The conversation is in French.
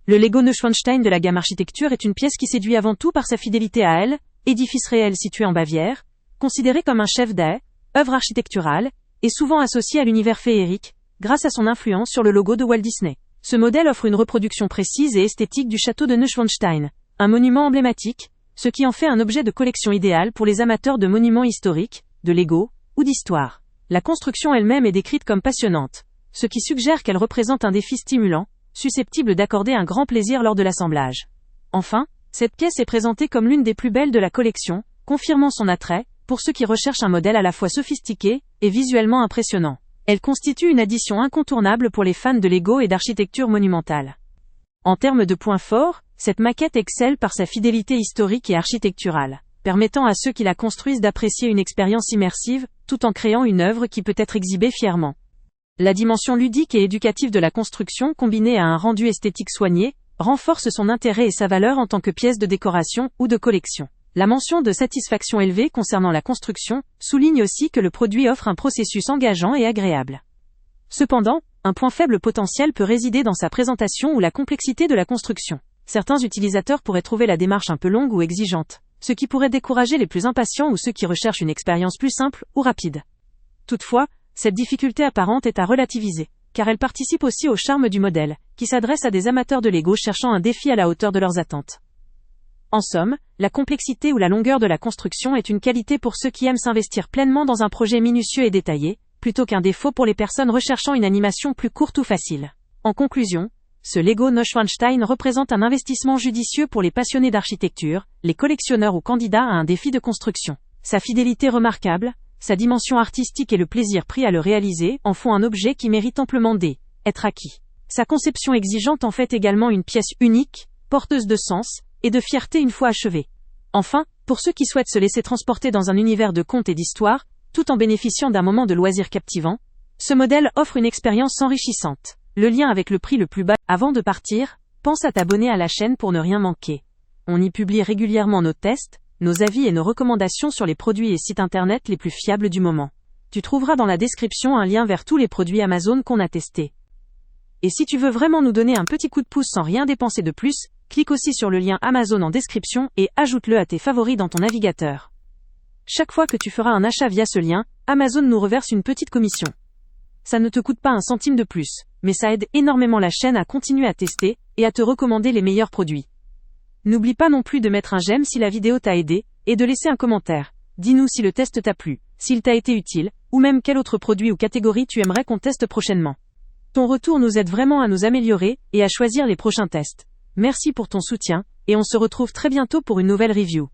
Le Lego Neuschwanstein de la gamme architecture est une pièce qui séduit avant tout par sa fidélité à elle, édifice réel situé en Bavière, considéré comme un chef d'œuvre, œuvre architecturale, et souvent associé à l'univers féerique, grâce à son influence sur le logo de Walt Disney. Ce modèle offre une reproduction précise et esthétique du château de Neuschwanstein, un monument emblématique, ce qui en fait un objet de collection idéal pour les amateurs de monuments historiques, de Lego, ou d'histoire. La construction elle-même est décrite comme passionnante, ce qui suggère qu'elle représente un défi stimulant, susceptible d'accorder un grand plaisir lors de l'assemblage. Enfin, cette pièce est présentée comme l'une des plus belles de la collection, confirmant son attrait, pour ceux qui recherchent un modèle à la fois sophistiqué et visuellement impressionnant. Elle constitue une addition incontournable pour les fans de Lego et d'architecture monumentale. En termes de points forts, cette maquette excelle par sa fidélité historique et architecturale, permettant à ceux qui la construisent d'apprécier une expérience immersive, tout en créant une œuvre qui peut être exhibée fièrement. La dimension ludique et éducative de la construction, combinée à un rendu esthétique soigné, renforce son intérêt et sa valeur en tant que pièce de décoration ou de collection. La mention de satisfaction élevée concernant la construction souligne aussi que le produit offre un processus engageant et agréable. Cependant, un point faible potentiel peut résider dans sa présentation ou la complexité de la construction. Certains utilisateurs pourraient trouver la démarche un peu longue ou exigeante, ce qui pourrait décourager les plus impatients ou ceux qui recherchent une expérience plus simple ou rapide. Toutefois, cette difficulté apparente est à relativiser, car elle participe aussi au charme du modèle, qui s'adresse à des amateurs de Lego cherchant un défi à la hauteur de leurs attentes. En somme, la complexité ou la longueur de la construction est une qualité pour ceux qui aiment s'investir pleinement dans un projet minutieux et détaillé, plutôt qu'un défaut pour les personnes recherchant une animation plus courte ou facile. En conclusion, ce Lego Neuschwanstein représente un investissement judicieux pour les passionnés d'architecture, les collectionneurs ou candidats à un défi de construction. Sa fidélité remarquable, sa dimension artistique et le plaisir pris à le réaliser en font un objet qui mérite amplement d'être acquis. Sa conception exigeante en fait également une pièce unique, porteuse de sens et de fierté une fois achevée. Enfin, pour ceux qui souhaitent se laisser transporter dans un univers de contes et d'histoires, tout en bénéficiant d'un moment de loisir captivant, ce modèle offre une expérience enrichissante. Le lien avec le prix le plus bas. Avant de partir, pense à t'abonner à la chaîne pour ne rien manquer. On y publie régulièrement nos tests, nos avis et nos recommandations sur les produits et sites internet les plus fiables du moment. Tu trouveras dans la description un lien vers tous les produits Amazon qu'on a testés. Et si tu veux vraiment nous donner un petit coup de pouce sans rien dépenser de plus, clique aussi sur le lien Amazon en description et ajoute-le à tes favoris dans ton navigateur. Chaque fois que tu feras un achat via ce lien, Amazon nous reverse une petite commission. Ça ne te coûte pas un centime de plus, mais ça aide énormément la chaîne à continuer à tester et à te recommander les meilleurs produits. N'oublie pas non plus de mettre un j'aime si la vidéo t'a aidé et de laisser un commentaire. Dis-nous si le test t'a plu, s'il t'a été utile, ou même quel autre produit ou catégorie tu aimerais qu'on teste prochainement. Ton retour nous aide vraiment à nous améliorer et à choisir les prochains tests. Merci pour ton soutien, et on se retrouve très bientôt pour une nouvelle review.